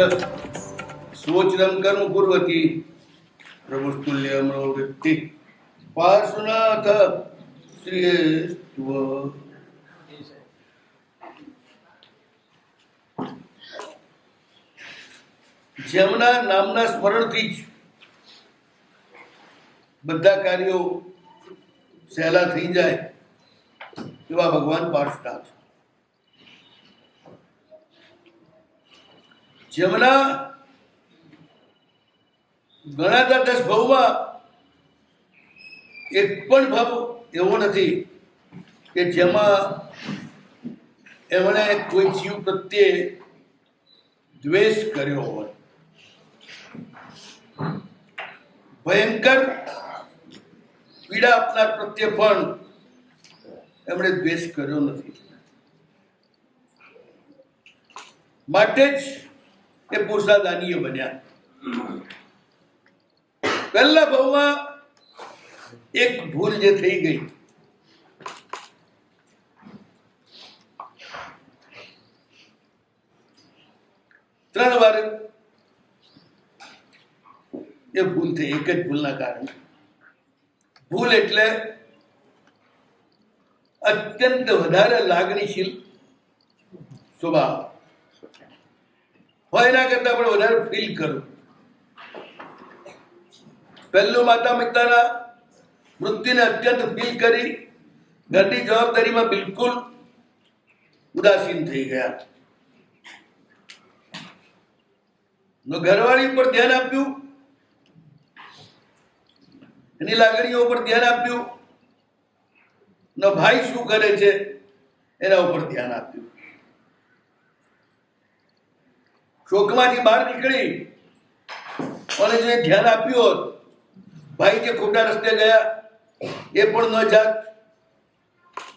स्वोचितं कर्म कुर्वती प्रभुस्तुल्य मनोवृत्ति पार्श्वनाथ श्रीस्त्व। જેમના નામના સ્મરણથી જ બધા કાર્યો સહેલા થઈ જાય એવા ભગવાન પાર્શ્વનાથ. જેમના ગણાતા 10 ભાવમાં એક પણ ભાવ એવો નથી કે જેમાં એમણે કોઈ જીવ પ્રત્યે દ્વેષ કર્યો હોય. ભયંકર પીડા આપનાર પ્રત્યે પણ એમણે દ્વેષ કર્યો નથી. માટે જ એ પુરુષાદાનીય બન્યા. પહેલા ભાવમાં એક ભૂલ જે થઈ ગઈ, ત્રણ વાર એ ભૂલ થઈ. એક જ ભૂલના કારણે. ભૂલ એટલે અત્યંત વધારે લાગણીશીલ સ્વભાવ હોય, એના કરતા પણ વધારે ફીલ કરું. પહેલું માતા પિતાના મૃત્યુને અત્યંત ફીલ કરી ઘરની જવાબદારીમાં બિલકુલ ઉદાસીન થઈ ગયા. ઘરવાળી ઉપર ધ્યાન આપ્યું, એની લાગણીઓ ઉપર ધ્યાન આપ્યું, ન ભાઈ શું કરે છે એના ઉપર ધ્યાન આપ્યું. શોકમાંથી બહાર નીકળી અને જે ધ્યાન આપ્યું હોત, ભાઈ જે ખોટા રસ્તે ગયા એ પણ ન જાત,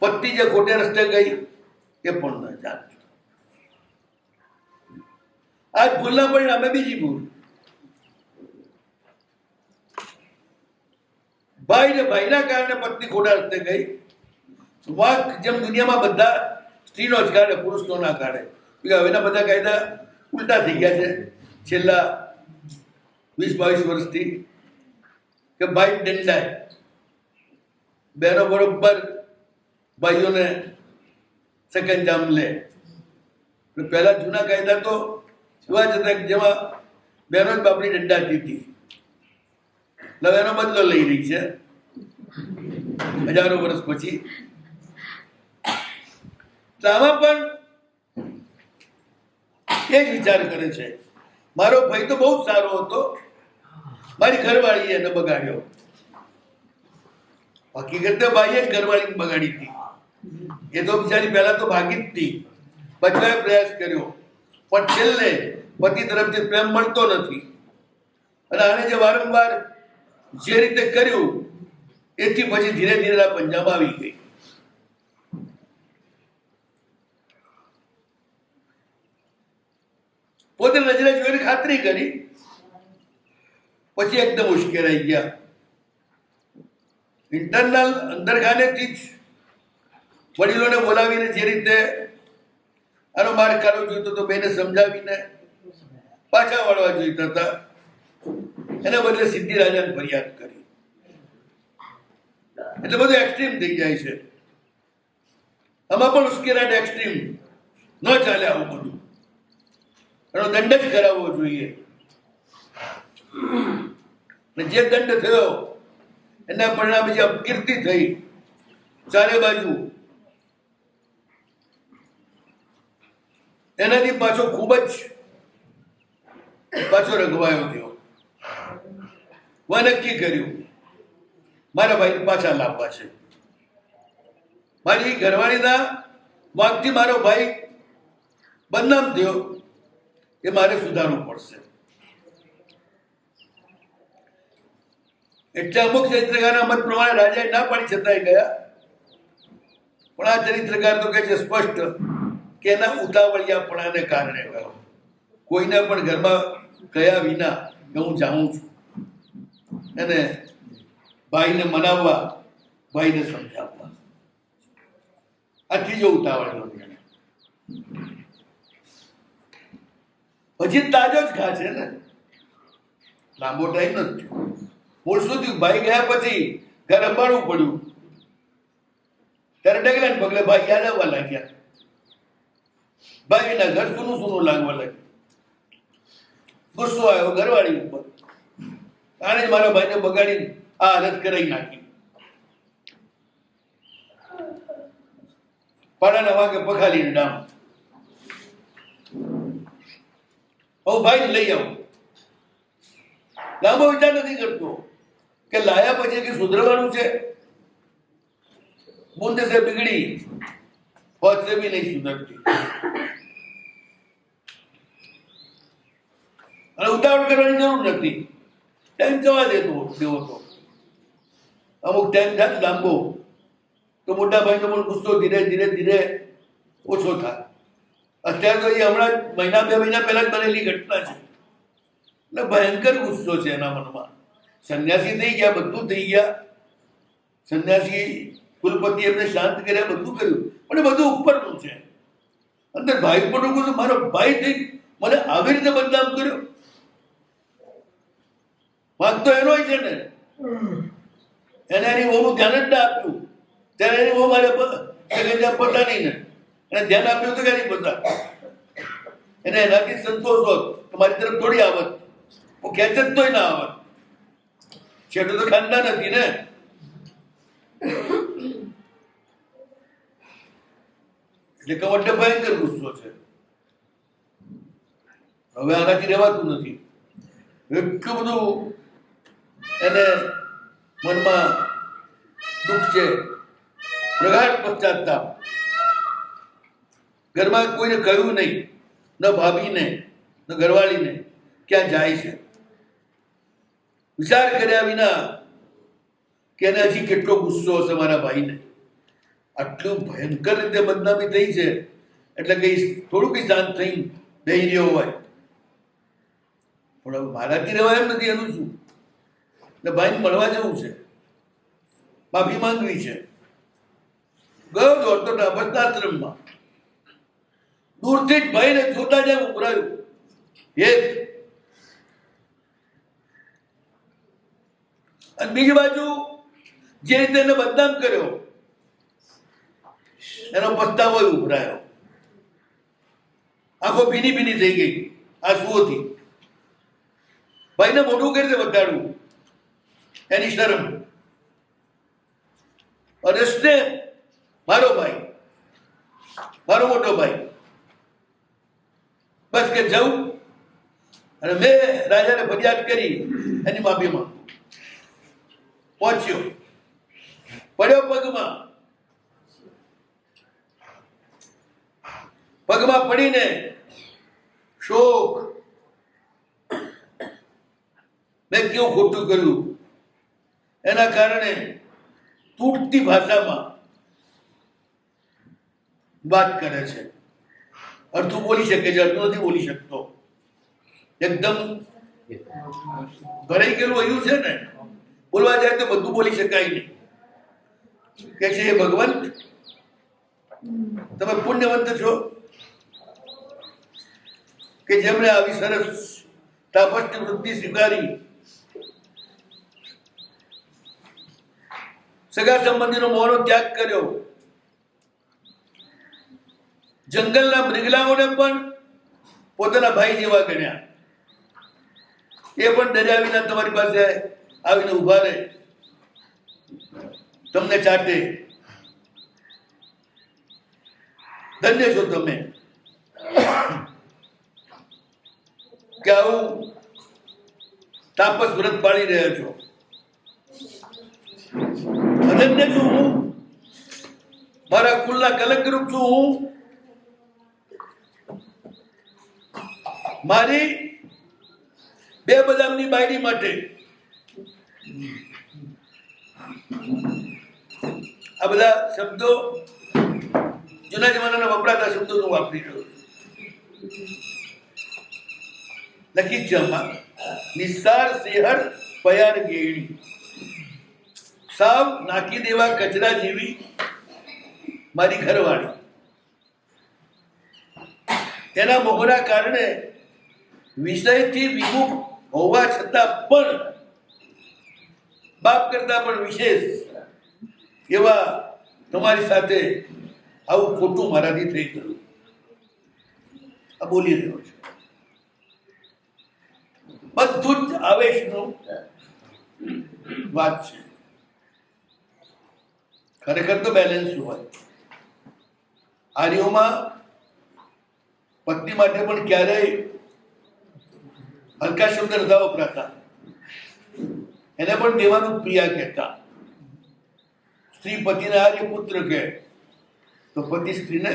પત્ની જે ખોટે રસ્તે ગઈ એ પણ ન જાત. આજ ભૂલના પરિણામે બીજી ભૂલ. ભાઈ ને ભાઈના કારણે પત્ની ખોટા રસ્તે ગઈ. વાંક જેમ દુનિયામાં બધા સ્ત્રીનો જ કાઢે, પુરુષનો ના કાઢે. હવેના બધા કાયદા ઉલટા થઈ ગયા છે છેલ્લા 20-22 વર્ષથી, કે ભાઈ દંડાય, બહેનો બરોબર ભાઈઓને સકંજામ લે. પહેલા જૂના કાયદા તો એવા જ હતા જેમાં બહેનો જ બાપની દંડાતી હતી. હવે એનો બદલો લઈ રહી છે હજારો વર્ષ પછી. આમાં પણ એ જ વિચાર કરે છે, મારો ભાઈ તો બહુ સારો હતો, મારી ઘરવાળીએ એને બગાડ્યો. હકીકતે ભાઈએ જ ઘરવાળીને બગાડી હતી. એ તો બિચારી પહેલા તો ભાગી જ હતી, બચવાય પ્રયાસ કર્યો, પણ છેલ્લે પતિ તરફથી પ્રેમ મળતો નથી. અને આને જે વારંવાર જે રીતે કર્યું એથી પછી ધીરે ધીરે પંજાબ આવી ગઈ. પોતે નજરે જોઈને ખાતરી કરી, પછી એકદમ ઉશ્કેરાઈ ગયા. ઇન્ટરનલ અંદરખાનેથી જ વડીલોને બોલાવીને જે રીતે આનો માર્ગ કાઢવો જોઈતો તો બેને સમજાવીને પાછા વળવા જોઈતા હતા, એને બદલે સિદ્ધિ રાજાને ફરિયાદ કરી. એટલે બધું એક્સ્ટ્રીમ થઈ જાય છે. આમાં પણ ઉશ્કેરાટ એક્સ્ટ્રીમ ન ચાલે. આવું બધું એનો દંડ જ કરાવવો જોઈએ. જે દંડ થયો એના પરિણામે જે અપકીર્તિ થઈ ચારે બાજુ, એનાથી પાછો ખૂબ જ પાછો રઘવાયો થયો. નક્કી કર્યું મારા ભાઈ પાછા લાવવા છે. મારી ઘરવાળીના વાંકથી મારો ભાઈ બદનામ થયો, એ મારે સુધારવું પડશે. એટલે અમુક ચરિત્રકારના મત પ્રમાણે રાજાએ ના પાડી છતાંય ગયા. પણ આ ચરિત્રકાર તો કહે છે સ્પષ્ટ કે એના ઉતાવળિયાપણાને કારણે ગયો. કોઈને પણ ઘરમાં ગયા વિના કે હું જાઉં છું, એને ભાઈને મનાવવા, ભાઈને સમજાવવા, આથી જો ઉતાવળ. પછી તાજો જ ઘા છે ને, લાંબો ટાઈમ નથી. મૂળ શું થયું, ભાઈ ગયા પછી ઘર અંબાડવું પડ્યું, ત્યારે ડગલા ને પગલે ભાઈ યાદ આવવા લાગ્યા. ભાઈના ઘર સૂનું સૂનું લાગવા લાગ્યું. ગુસ્સો આવ્યો ઘરવાળી ઉપર, આને જ મારા ભાઈને બગાડીને આ હાલત કરાવી નાખી. પાડાના વાગે પખાલીને ડામ, હું ભાઈ લઈ આવું. લાંબો વિચાર નથી કરતો કે લાયા પછી કે સુધરવાનું છે. બુંદ સે બિગડી ફौज से भी नहीं सुधरती. અને ઉતાવળ કરવાની જરૂર નથી, ટાઈમ જવા દેવો તો. અમુક ટાઈમ થાય લાંબો તો મોટા ભાઈનો પણ ગુસ્સો ધીરે ધીરે ધીરે ઓછો થાય. અત્યારે તો એ હમણાં મહિના 2 મહિના પહેલા જ બનેલી ઘટના છે. એટલે ભયંકર ગુસ્સો છે એના મનમાં. સંન્યાસી થઈ ગયા, બધું થઈ ગયા, સંન્યાસી કુલપતિ એમને શાંત કર્યા, બધું કર્યું, પણ એ બધું ઉપરનું છે. અંદર ભાઈ પણ ગુસ્સો, મારો ભાઈ થઈ મને આવી રીતે બદનામ કર્યો. વાંક તો એનો છે ને, એને એની બહુનું ધ્યાન જ ના આપ્યું. ત્યારે એની બહુ મારે પતા નહીં ને, એને ધ્યાન આપ્યું તો કે નહીં પતા. એને એનાથી સંતોષ હોત તો મારી તરફ થોડી આવત, હું ખેંચ જ તોય ના આવત. છેટો તો ખાનદાન નથી ને. એટલે કવટને ભયંકર ગુસ્સો છે. હવે આનાથી રહેવાતું નથી. એટલું બધું એને મનમાં દુઃખ છે, પ્રગાઢ પશ્ચાતાપ. ઘરમાં કોઈને કહ્યું નહીં, ન ભાભીને ન ઘરવાળીને, ક્યાં જાય છે. વિચાર કર્યા વિના કે એને હજી કેટલો ગુસ્સો હશે મારા ભાઈને. આટલું ભયંકર રીતે બદનામી થઈ છે એટલે કઈ થોડું કઈ શાંત થઈ બેહી રહ્યો હોય. પણ હવે મારાથી રહેવાય એમ નથી. એનું શું? એટલે ભાઈને મળવા જવું છે, માફી માંગવી છે. ગયો દોડતો નાભસ્તાશ્રમમાં, દૂરથી જ ભાઈને જોતા જ ઉભરાયું. અને બીજી બાજુ જે રીતે એને બદનામ કર્યો એનો પસ્તાવો ઉભરાયો. આંખો ભીની ભીની થઈ ગઈ આંસુઓથી. ભાઈને મોઢું કરી રીતે બતાડવું એની શરમ. અરેસ્ટને મારો ભાઈ, મારો મોટો ભાઈ, બસ કે જાઉં અને મેં રાજાને ફરિયાદ કરી એની માફી માંગુ. પહોંચ્યો, પડ્યો પગમાં પડીને શોક, મેં કેવું ખોટું કર્યું. એના કારણે તૂટતી ભાષામાં વાત કરે છે. અડધું બોલી શકે છે, અડધું નથી બોલી શકતો. એકદમ ભરાઈ ગયેલું એવું છે ને, બોલવા જાય તો બધું બોલી શકાય નહીં. કે છે હે ભગવાન, તમે પુણ્યવંત છો કે જેમણે આવી સરસ તાપસની વૃત્તિ સ્વીકારી, સગા સંબંધીનો મોહનો ત્યાગ કર્યો, જંગલના મૃગલાઓને પણ પોતાના ભાઈ જેવા ગણ્યા. એ પણ ડર્યા વિના તમારી પાસે આવીને ઉભા રહે, તમને ચાટે. ધન્ય છો તમે કે આવું તાપસ વ્રત પાળી રહ્યા છો. અનન્ય છું હું, મારા કુલના કલંકરૂપ છું હું. મારી 2 બદામની બાયડી માટે આ બધા શબ્દો જૂના જમાનાના વપરાતા શબ્દો હું વાપરી રહ્યો છું. લખી જ જમા નિસાર શેહર પયાર ગેડી, સાવ નાખી દેવા કચરા જેવી મારી ઘરવાળી. એના મોહના કારણે વિષયથી વિમુખ હોવા છતાં પણ બાપ કરતા પણ વિશેષ એવા તમારી સાથે આવું ખોટું મારાથી થઈ ગયું. આ બોલી રહ્યો છે. બધું જ આવેશનું વાત છે. ખરેખર તો બેલેન્સ હોય. આર્યોમાં પત્ની માટે પણ ક્યારેય હલકા શબ્દ નતા વપરાતા. એને પણ દેવાનું પ્રિયા કહેતા. સ્ત્રી પતિને આર્ય પુત્ર કહે તો પતિ સ્ત્રીને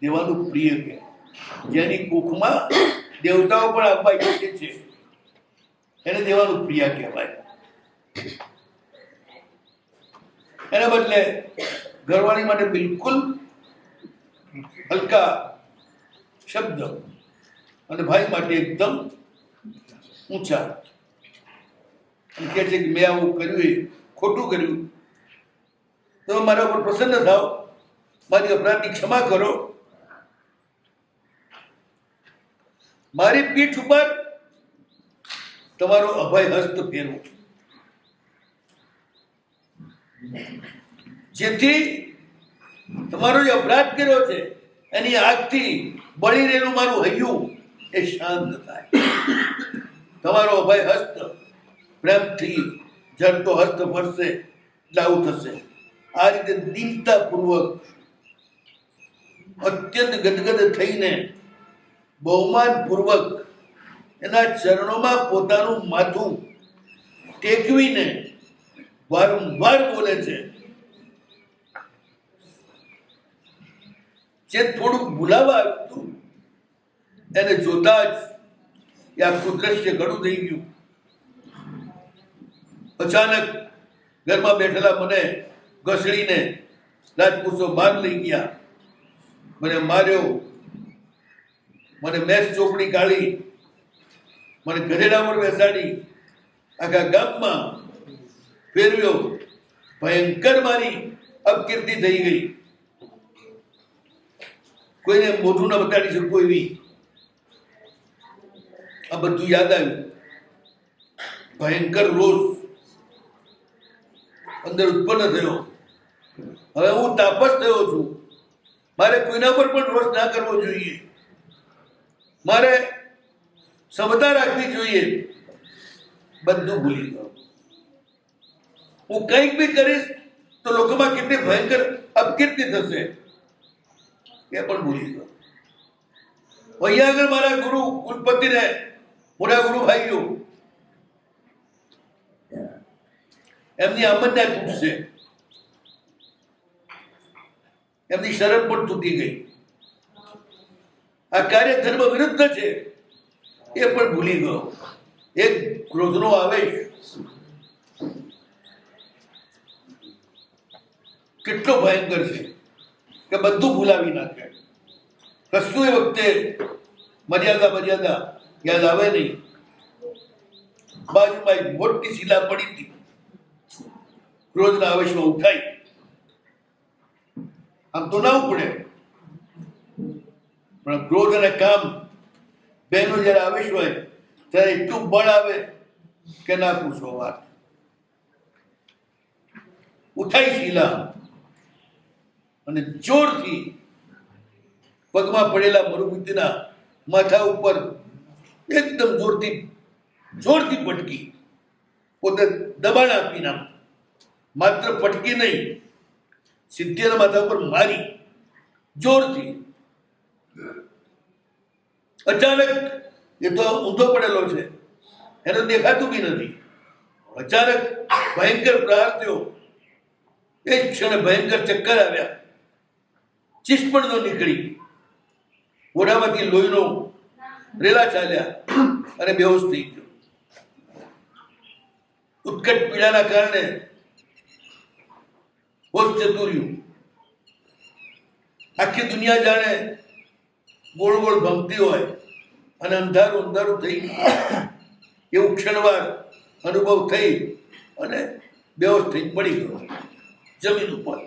દેવાનું પ્રિય કહે. જેની કુખમાં દેવતાઓ પણ આવવા ઈચ્છે છે એને દેવાનું પ્રિયા કહેવાય. એના બદલે ઘરવાળી માટે બિલકુલ હલકા શબ્દ અને ભાઈ માટે એકદમ ઊંચા. કહે છે કે મેં આવું કર્યું એ ખોટું કર્યું, તમે મારા ઉપર પ્રસન્ન થાવ, મારી અપરાધની ક્ષમા કરો. મારી પીઠ ઉપર તમારો અભય હસ્ત ફેરવો, જેથી તમારો જે અપરાધ કર્યો છે એની આગથી બળી રહેલું મારું હૈયું એ શાંત થાય. તમારો અભય હસ્ત પ્રેમથી જરતો હસ્ત ફરશે એટલે આવું થશે. આ રીતે દીનતાપૂર્વક અત્યંત ગદગદ થઈને બહુમાનપૂર્વક એના ચરણોમાં પોતાનું માથું ટેકવીને વારંવાર બોલે છે. જે થોડુંક ભૂલાવા આવ્યું એને જોતા જ એ આખું દ્રશ્ય ઘણું થઈ ગયું. અચાનક ઘરમાં બેઠેલા મને ઘસડીને રાજપૂતો બહાર લઈ ગયા. મને માર્યો, મને મેચ ચોપડી કાઢી, મને ગધેડા પર બેસાડી આખા ગામમાં ફેરવ્યો. ભયંકર મારી અપકીર્તિ થઈ ગઈ. કોઈને મોઢું ન બતાડી શકું એવી. આ બધું યાદ આવ્યું. ભયંકર રોષ અંદર ઉત્પન્ન થયો. હવે હું તાપસ થયો છું. મારે કોઈના પર પણ રોષ ના કરવો જોઈએ. મારે ક્ષમતા રાખવી જોઈએ. બધું ભૂલી ગયો. હું કંઈક બી કરીશ તો લોકોમાં કેટલી ભયંકર અપકીર્તિ થશે એ પણ ભૂલી ગયો. અહીંયા આગળ મારા ગુરુ કુલપતિને, મોટા ગુરુ ભાઈઓ, એમની આમન્યા તૂટશે. એમની શરમ પણ તૂટી ગઈ. આ કાર્ય ધર્મ વિરુદ્ધ છે એ પણ ભૂલી ગયો. એક ક્રોધનો આવેશ કેટલો ભયંકર છે કે બધું ભૂલાવી નાખે. કશું એ વખતે મર્યાદા યાદ આવે નહીં. બાજુમાં એક મોટી શિલા પડી હતી, ક્રોધના આવેશમાં ઉઠાઈ. આમ તો ના ઉપડે, પણ ક્રોધ અને કામ બેનો જયારે આવેશ હોય ત્યારે એટલું બળ આવે કે ના પૂછો વાત. ઉઠાઈ શિલા અને જોરથી પગમાં પડેલા મરુભૂતિના માથા ઉપર એકદમ જોરથી પટકી. પોતે દબાણ આપી નામ, માત્ર પટકી નહીં, સિદ્ધિના માથા ઉપર મારી જોરથી. અચાનક એ તો ઊંધો પડેલો છે, એને દેખાતું બી નથી. અચાનક ભયંકર પ્રહાર થયો. એ જ ક્ષણે ભયંકર ચક્કર આવ્યા. ચીસ પણ ન નીકળી. મોઢામાંથી લોહીનો રેલા ચાલ્યા અને બેહોશ થઈ ગયો. ઉત્કટ પીડાના કારણે હોશ જતું રહ્યું. આખી દુનિયા જાણે ગોળ ગોળ ભમતી હોય અને અંધારું થઈ એવું ક્ષણવાર અનુભવ થઈ અને બેહોશ થઈ પડી ગયો જમીન ઉપર.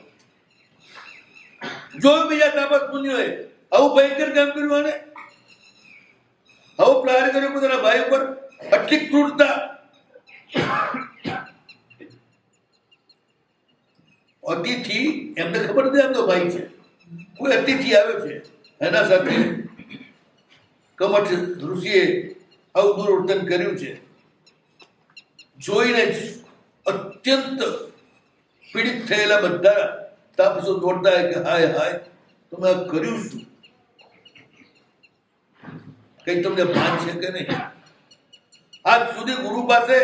જોયું બીજા તાપસ મુનિઓએ આવું ભયંકર કામ કર્યું. અને આવો પ્રહાર કર્યો પોતાના ભાઈ ઉપર, આટલી ક્રૂરતા. અતિથિ એમને ખબર નથી એમનો ભાઈ છે, કોઈ અતિથિ આવ્યો છે એના સાથે કમઠ ઋષિએ આવું દુર્વર્તન કર્યું છે. જોઈને જ અત્યંત પીડિત થયેલા બધા તાપસો દોડતા કે હાય હાય તમે આ કર્યું શું, કઈ તમને ભાન છે કે નહીં? આજ સુધી ગુરુ પાસે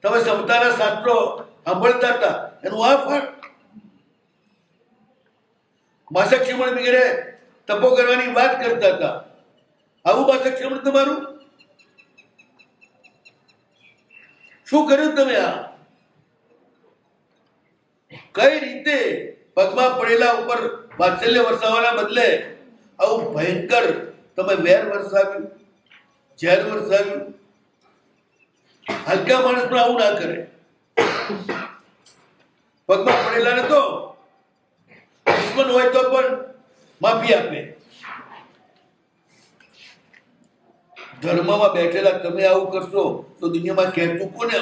તમે સમતાના શાસ્ત્રો સાંભળતા હતા, એનું આ ફળ. માસક શ્રમણ વગેરે તપો કરવાની વાત કરતા હતા, આવું માસક શ્રમણ તમારું શું કર્યું તમે? આ કઈ રીતે પગમાં પડેલા ઉપર વાત્સલ્ય વરસાવવાના બદલે આવું ભયંકર તમે વેર વરસાવ્યું, ઝેર વરસાવ્યું? હલકા માણસ પણ આવું ના કરે. પગમાં પડેલા ને તો દુશ્મન હોય તો પણ માફી આપે. ધર્મમાં બેઠેલા તમે આવું કરશો તો દુનિયામાં ખેંચવું કોને?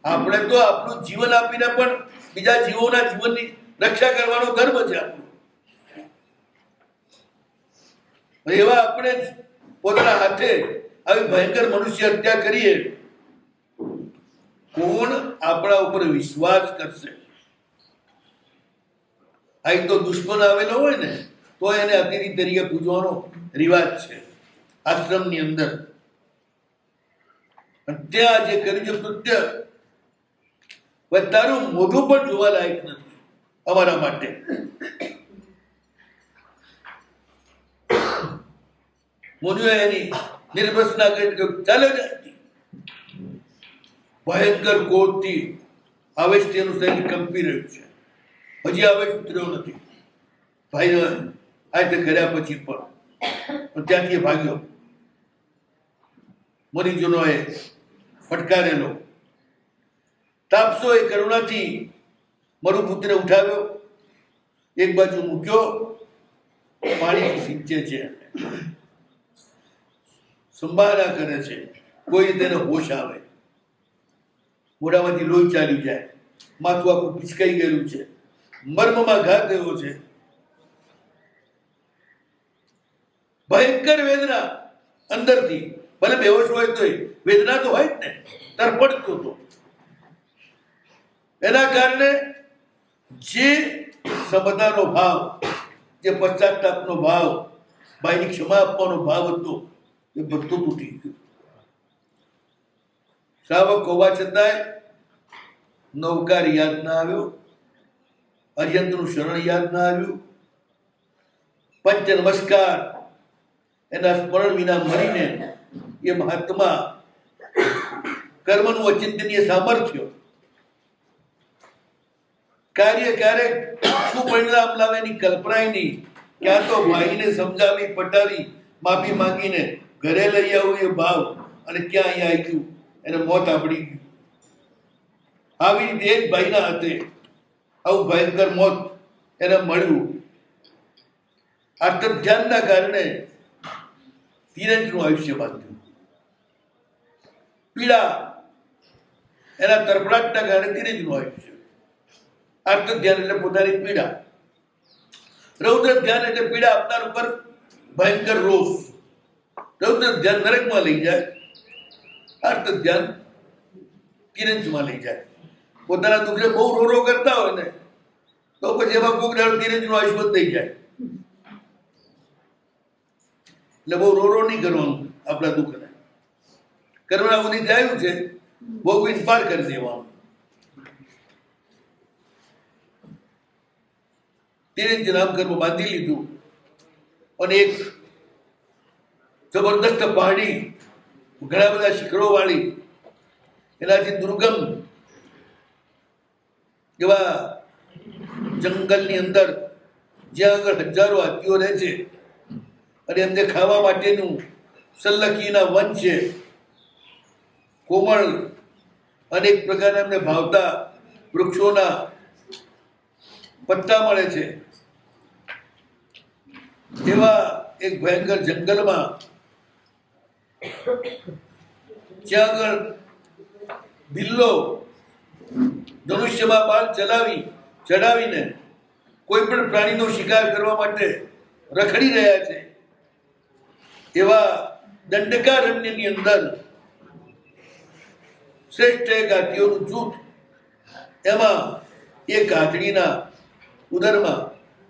આપણે તો આપણું જીવન આપીને પણ બીજા જીવોના જીવનની રક્ષા કરવાનો ધર્મ છે આપણો. એવા આપણે જ પોતાના હાથે આવી ભયંકર મનુષ્ય હત્યા કરીએ, કોણ આપણા ઉપર વિશ્વાસ કરશે? અહીં તો દુશ્મન આવેલો હોય ને તો એને અતિથિ તરીકે પૂજવાનો રિવાજ છે આશ્રમની અંદર. ત્યાં જે કર્યું છે કૃત્ય તારું મોઢું પણ જોવા લાયક નથી અમારા માટે. મુનિઓએ એની નિર્ભસના કરી ચાલો જાય. ભયંકર ક્રોધથી આવેશથી એનું શરીર કંપી રહ્યું છે. હજી આવેશ ઉતર્યો નથી ભાઈ આ રીતે કર્યા પછી પણ ત્યાંથી ભાગ્યો. મુનિજનોએ ફટકારેલો. તાપસો એ કરુણાથી મરુભૂતને ઉઠાવ્યો, એક બાજુ મૂક્યો, પાણીથી સિંચે છે, સંભાળા કરે છે, કોઈ તેને હોશ આવે, મોઢામાંથી લોહી ચાલી જાય, માથું આખું પિચકાઈ ગયેલું છે, મર્મમાં ઘા થયો છે, ભયંકર વેદના અંદરથી. ભલે બેહોશ હોય તો વેદના તો હોય જ ને, તરફડતો હતો. એના કારણે જે સમતાનો ભાવ, જે પશ્ચાતાપનો ભાવ, ભાઈની ક્ષમા આપવાનો ભાવ હતો એ બધું તૂટી ગયું. શ્રાવક હોવા છતાંય નવકાર યાદ ના આવ્યો, અર્યંતનું શરણ યાદ ના આવ્યું, પંચ નમસ્કાર એના સ્મરણ વિના મરીને એ મહાત્મા કર્મનું અચિંતનીય સામર્થ્ય, કાર્ય ક્યારેક શું પરિણામ લાવે એની કલ્પના નહીં. ક્યાં તો ભાઈને સમજાવી પટાવી માફી માંગીને ઘરે લઈ આવું એ ભાવ, અને ક્યાં અહીંયા આવી ગયું એને મોત આપડી ગયું. આવી રીતે એક ભાઈના હાથે આવું ભયંકર મોત એને મળ્યું. આત્મધ્યાનના કારણે તિરંજનું આયુષ્ય બાંધ્યું. પીડા એના તરફડાટના કારણે તિરંજનું આયુષ્ય. આર્ત ધ્યાન એટલે પોતાની પીડા, રૌદ્ર ધ્યાન એટલે પીડા આપનાર ઉપર ભયંકર રોષ. રૌદ્ર ધ્યાન નરકમાં લઈ જાય, આર્ત ધ્યાન કિરંજમાં લઈ જાય. પોતાના દુઃખને બહુ રો કરતા હોય ને તો પછી એમાં કોક દાડો કિરંજનું આયુષ્ય બંધ થઈ જાય. એટલે બહુ રો નહીં કરવાનું આપણા દુઃખને. કર્મના ઉદિત આવ્યું છે, ભોગવીને પાર કરી દેવાનું. તિરંજ નામ કર્મ બાંધી લીધું અને એક જબરદસ્ત પહાડી, ઘણા બધા શિખરો વાળી, એનાથી દુર્ગમ એવા જંગલની અંદર જ્યાં આગળ હજારો હાથીઓ રહે છે અને એમને ખાવા માટેનું સલ્લખીના વન છે, કોમળ અનેક પ્રકારના એમને ભાવતા વૃક્ષોના પત્તા મળે છે, એવા એક ભયંકર જંગલમાં જ્યાં આગળ બિલ્લો ધનુષ્યમાં બાણ ચડાવીને કોઈ પણ પ્રાણીનો શિકાર કરવા માટે રખડી રહ્યા છે એવા દંડકારણ્યની અંદર શ્રેષ્ઠ એક હાથીઓનું જૂથ, એમાં એક હાથણીના ઉદરમાં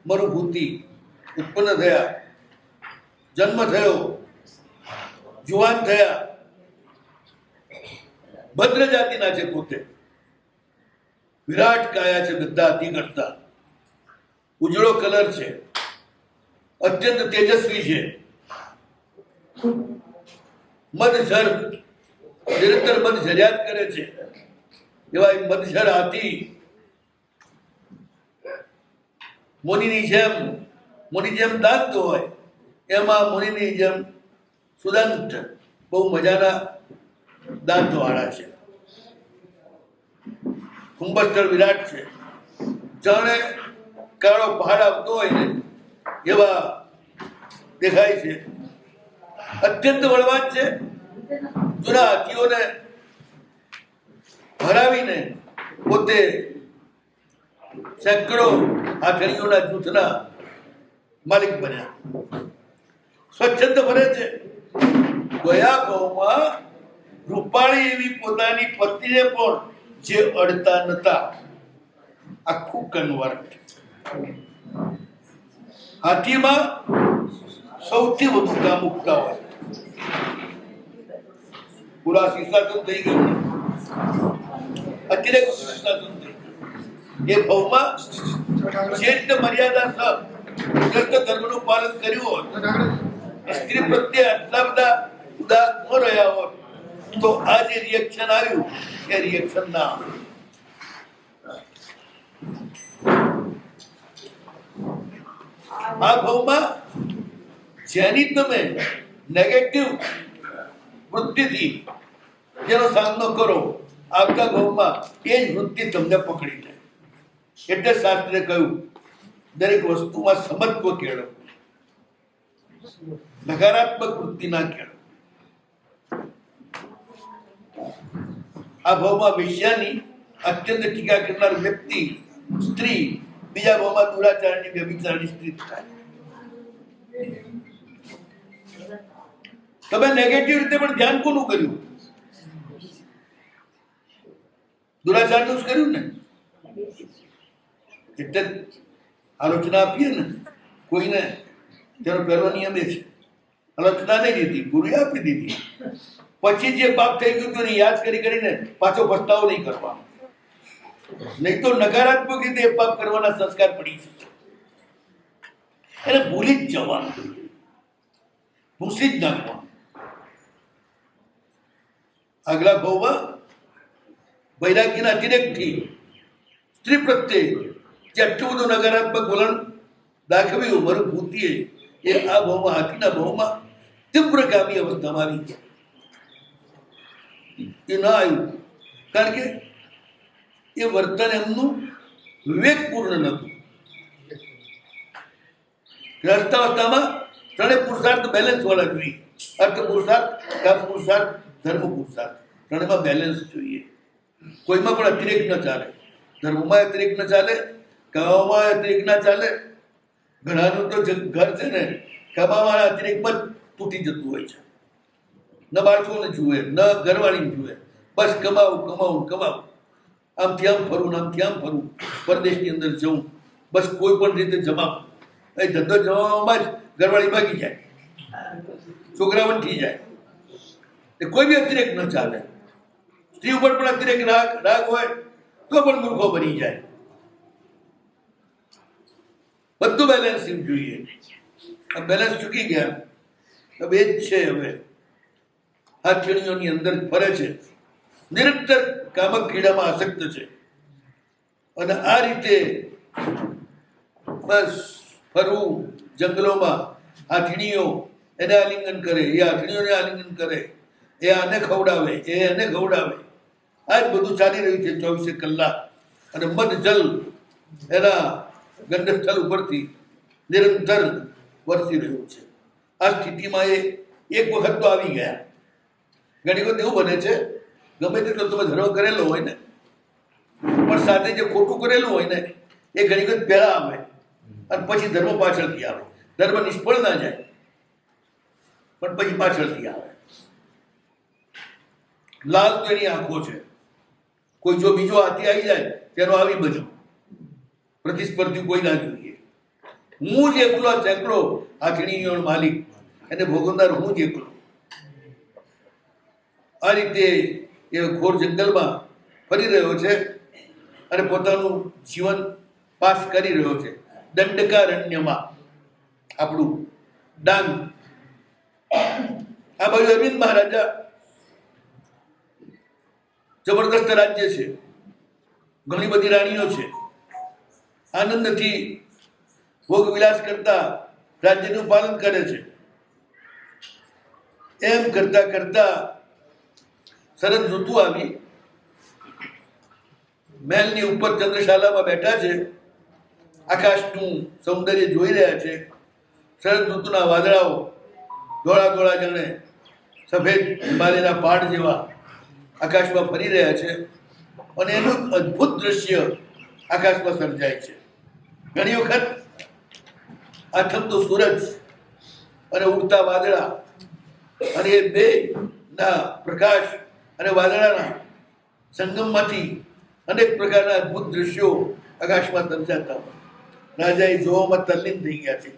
મરુભૂતિ ઉત્પન્ન થયા, જન્મ થયો, જુવાન થયા, ભદ્ર જાતિના છે, પોતે વિરાટ કાયા છે, બધા હાથી કરતા ઉજળો કલર છે, અત્યંત તેજસ્વી છે, મદઝર નિરંતર મદઝર્યા જ કરે છે એવા મદઝર હાથી મુનિની જેમ દાંત હોય એમાં મુનિની જેમ સુદંત બહુ મજાના દાંત વાળા છે, કુંભસ્થળ વિરાટ છે, જાણે કાળો પહાડ આવતો હોય ને એવા દેખાય છે, અત્યંત બળવાન છે. જૂના હાથીઓને હરાવીને પોતે સેંકડો હાથણીઓના જૂથના માલિક બન્યા, સ્વચ્છંદ ફરે છે. ગયા ભાવમાં રૂપાળી એવી પોતાની પત્નીને પણ જે અડતા નતા, આખું કન્વર્ટ. હાથીમાં સૌથી વધુ કામુકતા હોય. પૂરા શીર્ષાસન થઈ ગયું, અત્યારે શીર્ષાસન થઈ ગયું. એ ભાવમાં શ્રેષ્ઠ મર્યાદા સહ ધર્મનું પાલન કર્યું હોત, સ્ત્રી પ્રત્યે આટલા બધા ઉદાસ ન રહ્યા હોત, તો આ જે રિએક્શન આવ્યું એ રિએક્શન ના આવ્યું. આ ભાવમાં જેની તમે નેગેટિવ વૃત્તિથી જેનો સામનો કરો, આવતા ભાવમાં એ જ વૃત્તિ તમને પકડી જાય. એટલે શાસ્ત્રે કહ્યું દરેક વસ્તુમાં સમત્વ કેળવો, નકારાત્મક વૃત્તિ ના કેળવો. આ ભાવમાં વેશ્યાની અત્યંત ટીકા કરનાર વ્યક્તિ સ્ત્રી બીજા ભાવમાં દુરાચારની વ્યભિચારની સ્ત્રી થાય. તમે નેગેટિવ રીતે પણ ધ્યાન કોનું કર્યું? દુરાચારનું જ કર્યું ને. એટલે આલોચના આપીએ ને કોઈને, તેનો પહેલો નિયમ એ છે, આલોચના નહીં દીધી, ગુરુએ આપી દીધી. પછી જે પાપ થઈ ગયું તેને યાદ કરીને પાછો પસ્તાવો નહીં કરવાનો, નહીં તો નકારાત્મક રીતે એ પાપ કરવાના સંસ્કાર પડી છે. એને ભૂલી જ જવાનું, ભૂસી જ નાખવાનું. આગલા ભાવમાં વૈરાગ્યના અતિરેકથી સ્ત્રી પ્રત્યે જે આટલું બધું નકારાત્મક વલણ દાખવ્યું મરુભૂતિએ, એ આ ભાવમાં હાથીના ભાવમાં તીવ્રગામી અવસ્થામાં આવી ગયા. એ ના આવ્યું કારણ કે એ વર્તન એમનું વિવેકપૂર્ણ નહોતું. ગ્રસ્તાવસ્થામાં ત્રણે પુરુષાર્થ બેલેન્સ વાળા જોઈએ. અર્થ પુરુષાર્થ, કામ પુરુષાર્થ, ધર્મ પુરુષાર્થ, ત્રણેમાં બેલેન્સ જોઈએ. કોઈમાં પણ અતિરેક ન ચાલે. ધર્મમાં અતિરેક ન ચાલે, કમાવામાં અતિરેક ના ચાલે. ઘણાનું તો ઘર છે ને કમાવાના અતિરેકમાં તૂટી જતું હોય છે. ન બાળકોને જુએ, ન ઘરવાળીને જુએ, બસ કમાવું. આમથી આમ ફરવું, આમથી આમ ફરવું, પરદેશની અંદર જવું, બસ કોઈ પણ રીતે જમાવું. એ ધંધો જમાવામાં જ ઘરવાળી ભાગી જાય, છોકરા વંઠી જાય. કોઈ બી અતિરેક ન ચાલે. સ્ત્રી ઉપર પણ અતિરેક રાગ હોય તો પણ મૂર્ખો બની જાય. બધું બેલેન્સિંગ જોઈએ. આ બેલેન્સ ચૂકી ગયા. હવે એ જ છે. હવે હાથણીઓની અંદર ફરે છે, નિરંતર કામક કીડામાં આસક્ત છે, અને આ રીતે બસ ફરવું જંગલોમાં. હાથણીઓ એને આલિંગન કરે, એ હાથણીઓને આલિંગન કરે, એ આને ખવડાવે, એ એને ખવડાવે. આ જ બધું ચાલી રહ્યું છે 24 કલાક. અને મદ જલ એના ગંડસ્થળ ઉપરથી નિરંતર વરસી રહ્યું છે. આ સ્થિતિમાં એ એક વખત તો આવી ગયા. ઘણી વખત એવું બને છે ગમે તેટલો તમે ધર્મ કરેલો હોય ને પણ સાથે જે ખોટું કરેલું હોય ને એ ઘણી વખત પહેલા આવે અને પછી ધર્મ પાછળથી આવે. ધર્મ નિષ્ફળ ના જાય પણ પછી પાછળથી આવે. લાલ તો એની આંખો છે. કોઈ જો બીજો હાથી આવી જાય તેનો આવી બધું પ્રતિસ્પર્ધી કોઈ ના જોઈએ. હું જ એકલો સેંકડો હાથણીનો માલિક એને ભોગવનાર હું જ એકલો. આ રીતે એ ઘોર જંગલમાં ફરી રહ્યો છે અને પોતાનું જીવન પાસ કરી રહ્યો છે. દંડકારણ્યમાં આપણું ડાંગ આ બાજુ અરવિંદ મહારાજા જબરદસ્ત રાજ્ય છે. ઘણી બધી રાણીઓ છે. આનંદથી ભોગ વિલાસ કરતા રાજ્યનું પાલન કરે છે. એમ કરતા કરતા શરદ ઋતુ આવી. મહેલની ઉપર ચંદ્રશાલામાં બેઠા છે. આકાશનું સૌંદર્ય જોઈ રહ્યા છે. શરદ ઋતુના વાદળાઓ ધોળા ધોળા જાણે સફેદ હિમાલયના પહાડ જેવા આકાશમાં ફરી રહ્યા છે અને એનું અદ્ભુત દ્રશ્ય આકાશમાં સર્જાય છે. ઘણી વખત આથમતો સૂરજ અને ઉડતા વાદળા અને એ બે ના પ્રકાશ અને વાદળાના સંગમમાંથી અનેક પ્રકારના અદ્ભુત દ્રશ્યો આકાશમાં સર્જાતા હોય. રાજાએ જોવામાં તલ્લીન થઈ ગયા છે.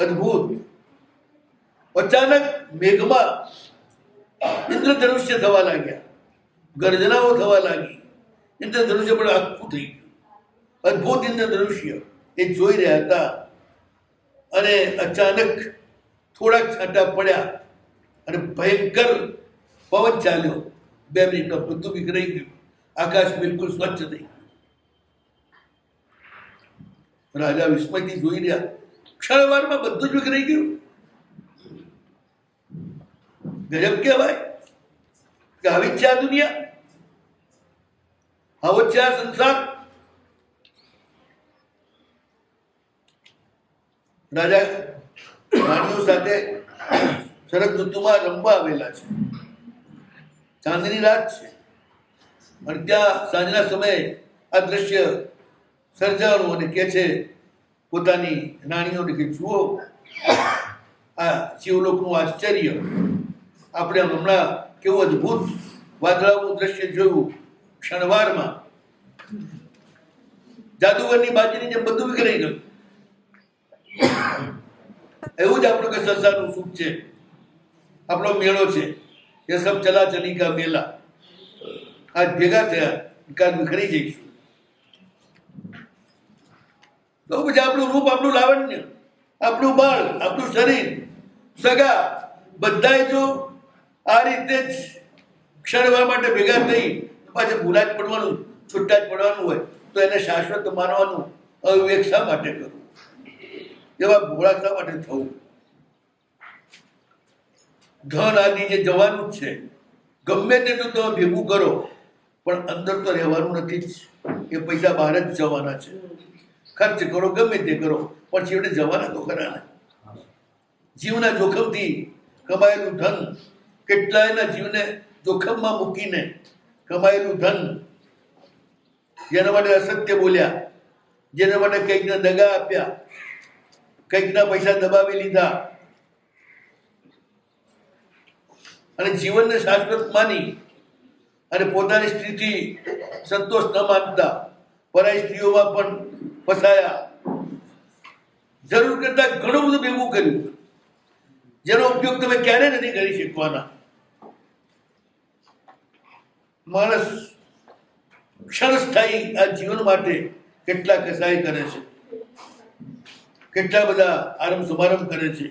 અદ્ભુત. અચાનક મેઘમાં ઇન્દ્રધનુષ્ય થવા લાગ્યા. ગર્જનાઓ થવા લાગી. ઇન્દ્રધનુષ્ય પણ આખું થઈ ગયું. અદ્ભુત ઇન્દ્રધનુષ્ય એ જોઈ રહ્યા હતા અને અચાનક થોડાક છાંટા પડ્યા અને ભયંકર પવન ચાલ્યો. 2 મિનિટમાં બધું વિખરાઈ ગયું. આકાશ બિલકુલ સ્વચ્છ થઈ ગયું. રાજા વિસ્મયથી જોઈ રહ્યા. ક્ષણવારમાં બધું જ વિખરાઈ ગયું. ગજબ કહેવાય કે આવી છે આ દુનિયા, આવો છે આ સંસાર. રાજા રાણીઓ સાથે શરદ ઋતુમાં રમવા આવેલા છે. ચાંદની રાત છે અને ત્યાં સાંજના સમયે આ દ્રશ્ય સર્જાવાનું અને કે છે પોતાની રાણીઓને કે જુઓ આ શિવલોકનું આશ્ચર્ય. આપણે હમણાં કેવું અદ્ભુત વાદળાનું દ્રશ્ય જોયું. ક્ષણવારમાં જાદુગરની બાજીની જેમ બધું વિખરાઈ ગયું. એવું જ આપણું કે સંસારનું સુખ છે. આપણો મેળો છે. એ સબ ચલા ચલી કા મેલા. આજ ભેગા થયા કાલ વિખરી જઈશું. તો પછી આપણું રૂપ, આપણું લાવણ્ય, આપણું બળ, આપણું શરીર, સગા બધાએ જો આ રીતે જ ક્ષણવા માટે ભેગા થઈ પાછું ભૂલા જ પડવાનું, છૂટા જ પડવાનું હોય તો એને શાશ્વત માનવાનું અવિવેક શા માટે કરવું? એવા ભોળા શા માટે થવું? ધન આદિ જે જવાનું જ છે. ગમે તેટલું તમે ભેગું કરો પણ અંદર તો રહેવાનું નથી જ. એ પૈસા બહાર જ જવાના છે. ખર્ચ કરો ગમે તે કરો પણ છેવટે જવાના તો ખરા ને. જીવના જોખમથી કમાયેલું ધન, કેટલાયના જીવને જોખમમાં મૂકીને કમાયેલું ધન, જેના માટે અસત્ય બોલ્યા, જેના માટે કંઈકના દગા આપ્યા, કંઈકના પૈસા દબાવી લીધા અને જીવનને શાશ્વત માની અને પોતાની સ્ત્રીથી સંતોષ ન માનતા પરાઈ સ્ત્રીઓમાં પણ ફસાયા. જરૂર કરતા ઘણું બધું ભેગું કર્યું જેનો ઉપયોગ તમે ક્યારે નથી કરી શકવાના. માણસ ક્ષણસ્થાયી આ જીવન માટે કેટલા કસાય કરે છે, કેટલા બધા આરંભ સમારંભ કરે છે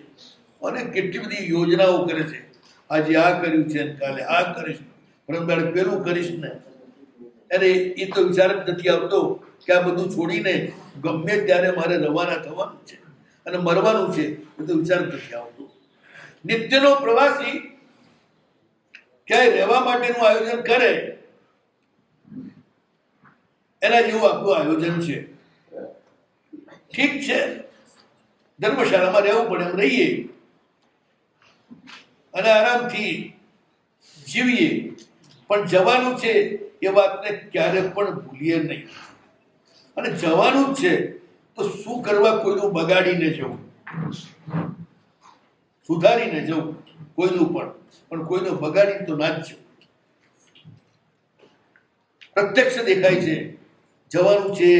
અને કેટલી બધી યોજનાઓ કરે છે. આજે આ કર્યું છે, કાલે આ કરીશ, પરમ દાડે પેલું કરીશ ને. અને એ તો વિચાર જ નથી આવતો કે આ બધું છોડીને ગમે ત્યારે મારે રવાના થવાનું છે અને મરવાનું છે. એ તો વિચાર જ નથી આવતો. નિત્યનો પ્રવાસી ક્યાંય રહેવા માટેનું આયોજન કરે એના જેવું આપણું આયોજન છે. ઠીક છે, ધર્મશાળામાં રહેવું પડે એમ રહીએ, અને આરામથી જીવીએ, પણ જવાનું છે એ વાતને ક્યારે પણ ભૂલીએ નહીં. અને જવાનું જ છે તો શું કરવા કોઈનું બગાડીને જવું, સુધારીને જવું કોઈનું પણ કોઈનું બગાડીને તો ના જ જવું. પ્રત્યક્ષ દેખાય છે જવાનું છે,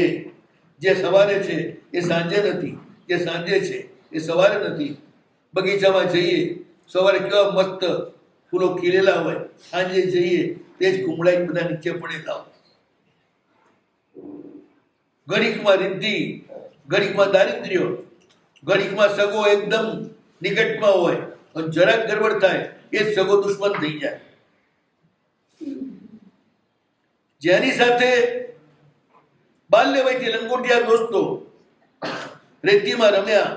જે સવારે છે એ સાંજે નથી, જે સાંજે છે એ સવારે નથી. બગીચામાં જઈએ, સવારે કેવા મસ્ત ફૂલો ખીલેલા હોય, સાંજે જઈએ તે જ કુમળાઈ બધા નીચે પડેલા હોય. ઘડીકમાં રિદ્ધિ, ઘડીકમાં દારિદ્ર્ય, ઘડીકમાં સગો એકદમ નિકટમાં હોય અને જરાક ગરબડ થાય એ જ સગો દુશ્મન થઈ જાય. જેની સાથે બાલ્ય વયથી લંગોટિયા દોસ્તો રેતીમાં રમ્યા,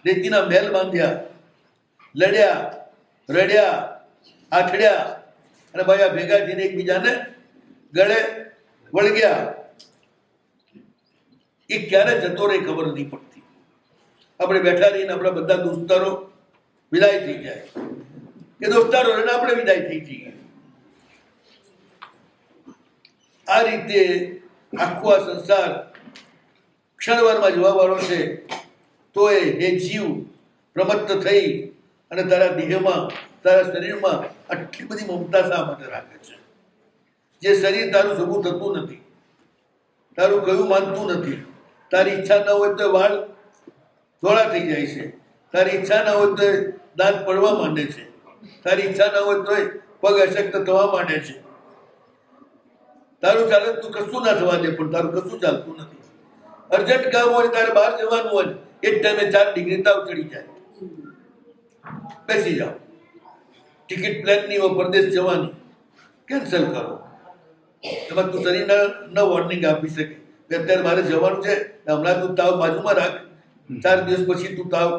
રેતીના મહેલ બાંધ્યા, લડ્યા, રડ્યા, આથડ્યા અને ભાઈ ભેગા થઈને એકબીજાને ગળે વળગ્યા, એ ક્યારે જતો રહે ખબર નથી પડતી. આપણે બેઠા રહીને આપણા બધા દોસ્તારો વિદાય થઈ જાય, એ દોસ્તારો રહીને આપણે વિદાય થઈ જઈએ. આ રીતે આખો આ સંસાર ક્ષણવારમાં જોવા વાળો છે. તો એ જીવ પ્રમત્ત થઈ અને તારા દેહમાં, તારા શરીરમાં આટલી બધી મમતા શા માટે રાખે છે? જે શરીર તારું સગું થતું નથી, તારું કયું માનતું નથી. તારી ઈચ્છા ન હોય તો વાળ ધોળા થઈ જાય છે, તારી ઈચ્છા ન હોય તો દાંત પડવા માંડે છે, તારી ઈચ્છા ન હોય તો પગ અશક્ત થવા માંડે છે. તારું ચાલે તું કશું ના થવા દે, પણ તારું કશું ચાલતું નથી. અર્જન્ટ કામ હોય, તારે બહાર જવાનું હોય, એક ટાઈમે 4 ડિગ્રી તાવ ચડી જાય, બેસી જાઓ. ટિકિટ પ્લેનની હોય પરદેશ જવાની, કેન્સલ કરો. એમાં તું શરીરને ન વોર્નિંગ આપી શકે કે અત્યારે મારે જવાનું છે, હમણાં તું તાવ બાજુમાં રાખ, 4 દિવસ પછી તું તાવ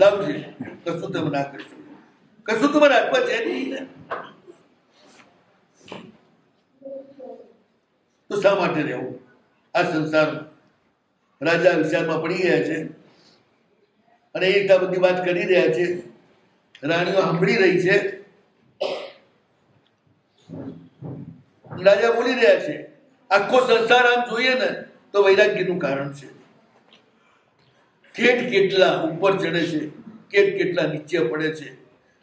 લાવજે. કશું તમે ના કરી શકો, કશું તમારે હાથમાં છે નહીં ને. તો શા માટે રહેવું આ સંસારમાં? રાજા વિચારમાં પડી ગયા છે અને એ રીતના બધી વાત કરી રહ્યા છે. રાણીઓ સાંભળી રહી છે. રાજા બોલી રહ્યા છે, આખો સંસાર આમ જોઈએ ને તો વૈરાગ્યનું કારણ છે. કેટ કેટલા ઉપર ચડે છે, કેટ કેટલા નીચે પડે છે,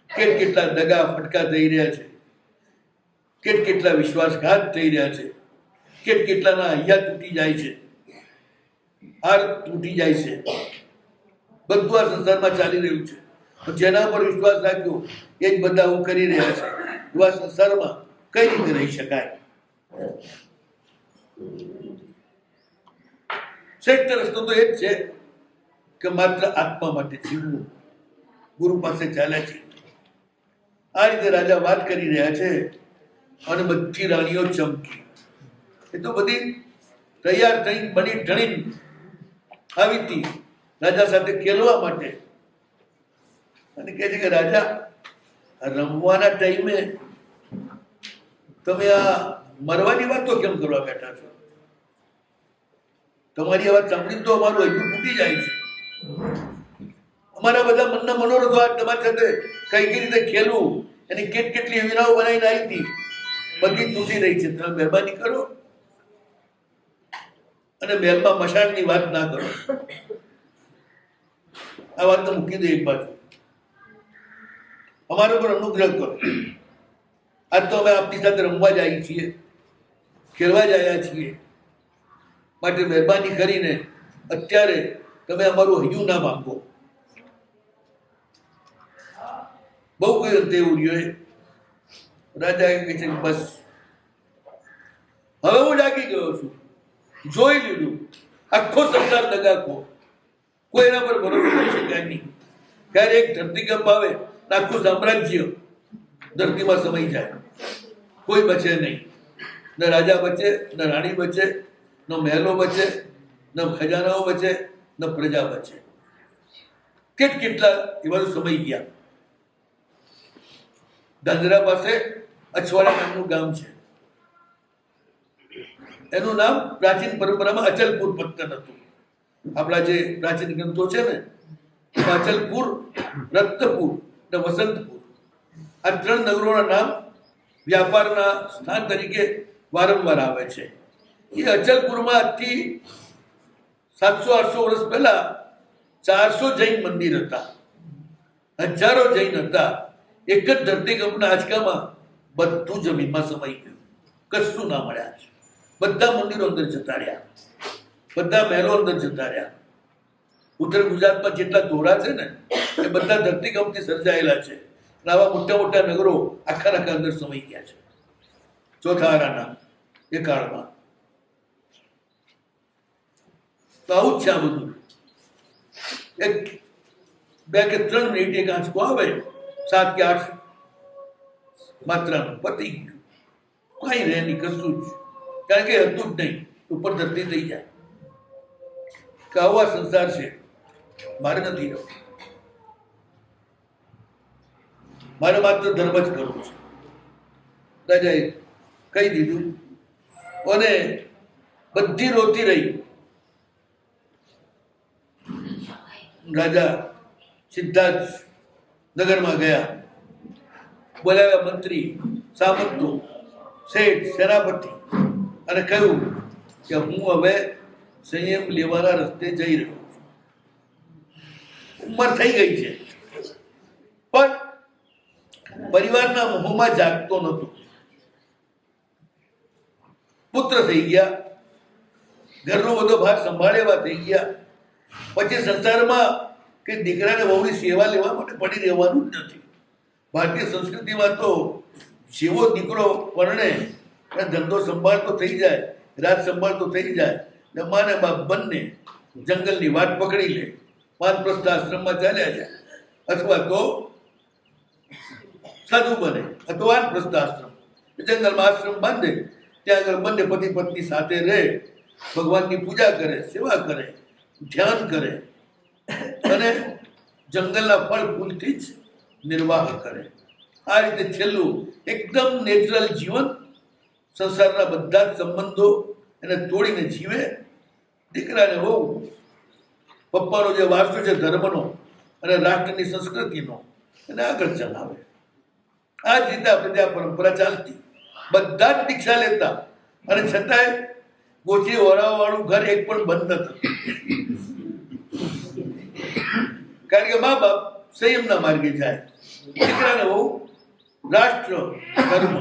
કેટ કેટલા દગા ફટકા થઈ રહ્યા છે, કેટ કેટલા વિશ્વાસઘાત થઈ રહ્યા છે, કેટ કેટલાના હૈયા તૂટી જાય છે, હાર તૂટી જાય છે. બધું આ સંસારમાં ચાલી રહ્યું છે. જેના પર વિશ્વાસ રાખ્યો એ જ બધા હું કરી રહ્યા છે. એવા સંસારમાં કઈ રીતે રહી શકાય? શ્રેષ્ઠ રસ્તો તો એ જ છે કે માત્ર આત્મા માટે જીવવું, ગુરુ પાસે ચાલ્યા છે. આ રીતે રાજા વાત કરી રહ્યા છે અને બધી રાણીઓ ચમકી. એ તો બધી તૈયાર થઈ બની ઢણી આવી હતી રાજા સાથે ખેલવા માટે. અને કહે છે કે રાજા, રમવાના ટાઈમે તમે આ મરવાની વાતો કેમ કરવા બેઠા છો? તમારી આ વાત સાંભળી તો અમારું હૈયું તૂટી જાય છે. અમારા બધા મનના મનોરથો આ તમારી સાથે કઈ રીતે ખેલવું એની કેટલી યોજનાઓ બનાવીને આવી હતી, બધી તૂટી રહી છે. તમે મહેરબાની કરો અને મહેલમાં મશાળની વાત ના કરો. આ વાત તો મૂકી દે એક બાજુ. અમારા પર અનુગ્રહ કરો. આજ તો અમે આપની સાથે રમવા જઈએ છીએ, ખેલવા જયા છીએ, માટે મહેરબાની કરીને અત્યારે તમે અમારું હૈયું ના માંગો. બહુ કહ્યું તેવું રાજા કહે છે બસ હવે હું જાગી ગયો છું, જોઈ લીધું. આખો સંસાર દગાખો, કોઈ એના પર ભરોસો કરી શકાય નહીં. ક્યારે એક ધરતીકંપ આવે, આખું સામ્રાજ્ય ધરતીમાં સમાઈ જાય, કોઈ બચે નહીં. ન રાજા બચે, ન રાણી બચે, ન મહેલો બચે, ન ખજાનાઓ બચે, ન પ્રજા બચે. કેટલા એવા સમય ગયા. દાદરા પાસે અછવાડા નામનું ગામ છે. એનું નામ પ્રાચીન પરંપરામાં અચલપુર પત્તન હતું. આપણા જે પ્રાચીન ગ્રંથો છે ને, અચલપુર, રત્નપુર અને વસંતપુર, આ 3 નગરોના નામ વ્યાપારના સ્થાન તરીકે વારંવાર આવે છે. એ અચલપુરમાં આજથી 700-800 વર્ષ પહેલા 400 જૈન મંદિર હતા, હજારો જૈન હતા. એક જ ધરતીકંપના આંચકામાં બધું જમીનમાં સમાઈ ગયું, કશું ના મળ્યા. બધા મંદિરો અંદર જતા રહ્યા, બધા મહેલો અંદર જતા રહ્યા. ઉત્તર ગુજરાતમાં જેટલા ધોરા છે ને એ બધા ધરતીકંપથી સર્જાયેલા છે. અને આવા મોટા મોટા નગરો આખા અંદર સમાઈ ગયા છે ચોથા આરાના એ કાળમાં. તો આવું જ છે આ બધું. 2 કે 3 મિનિટ એક આંચકો આવે, 7 કે 8 માત્રાનું, પતી ગયું. કઈ રહે નહીં, કશું જ, કારણ કે હતું જ નહીં, ઉપર ધરતી થઈ જાય. કે આવા સંસાર છે, મારે નથી રહ્યો, મારે માત્ર ધર્મ જ કરવો છે. રાજાએ કહી દીધું અને બધી રોતી રહી. રાજા સીધા જ નગરમાં ગયા, બોલાવ્યા મંત્રી, સામંતો, શેઠ, સેનાપતિ અને કહ્યું કે હું હવે સંયમ લેવાના રસ્તે જઈ રહ્યો છું. ઉંમર થઈ ગઈ છે, પણ પરિવારના મોહમાં જાગતો નહોતો. પુત્ર થઈ ગયા, ઘરનો બધો ભાર સંભાળેવા થઈ ગયા. પછી સંસારમાં કે દીકરાને વહુની સેવા લેવા માટે પડી રહેવાનું જ નથી. ભારતીય સંસ્કૃતિમાં તો જેવો દીકરો પરણે અને ધંધો સંભાળતો થઈ જાય, રાજ સંભાળતો થઈ જાય, ને મા ને બાપ બંને જંગલની વાટ પકડી લે, વાનપ્રસ્થ આશ્રમમાં ચાલ્યા જાય, અથવા તો સાધુ બને, અથવા વાનપ્રસ્થ આશ્રમ, જંગલમાં આશ્રમ બાંધે, ત્યાં આગળ બંને પતિ પત્ની સાથે રહે, ભગવાનની પૂજા કરે, સેવા કરે, ધ્યાન કરે અને જંગલના ફળ ફૂલથી જ નિર્વાહ કરે. આ રીતે છેલ્લું એકદમ નેચરલ જીવન, સંસારના બધા જ સંબંધો એને તોડીને જીવે. દીકરાને બહુ પપ્પાનો જે વારસો છે ધર્મનો અને રાષ્ટ્રની સંસ્કૃતિનો એને આગળ ચલાવે. આ જ રીતે આપણે ત્યાં પરંપરા ચાલતી, બધા જ દીક્ષા લેતા અને છતાંય ગોચી વરાવાળું ઘર એક પણ બંધ નતું. કારણ કે મા બાપ સંયમના માર્ગે જાય, દીકરાને બહુ રાષ્ટ્ર, ધર્મ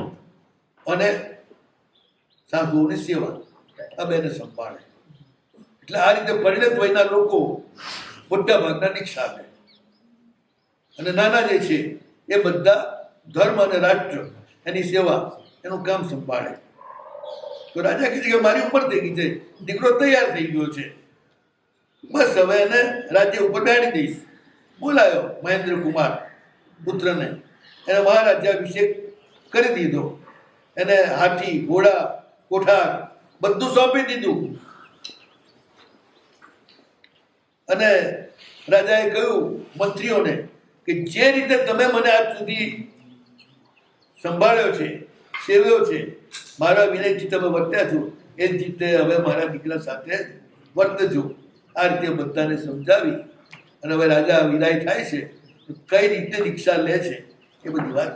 અને સાધુઓની સેવા આ બેને સંભાળે. એટલે આ રીતે પરિણત વયના લોકો મોટા ભાગના દીક્ષા લે અને નાના જે છે એ બધા ધર્મ અને રાષ્ટ્ર એની સેવા એનું કામ સંભાળે. તો રાજા કહે છે કે મારી ઉંમર થઈ ગઈ છે, દીકરો તૈયાર થઈ ગયો છે, બસ હવે એને રાજ્ય ઉપર બેહાડી દઈશ. બોલાયો મહેન્દ્ર કુમાર પુત્રને, એને મહારાજ્યાભિષેક કરી દીધો. એને હાથી, ઘોડા, કોઠાર બધું સોંપી દીધું. અને રાજાએ કહ્યું મંત્રીઓને કે જે રીતે તમે મને આજ સુધી સંભાળ્યો છે, સેવ્યો છે, મારા વિનયથી તમે વર્ત્યા છો, એ જ રીતે હવે મારા દીકરા સાથે વર્તજો. આ રીતે બધાને સમજાવી અને હવે રાજા વિદાય થાય છે. કઈ રીતે દીક્ષા લે છે એ બધી વાત.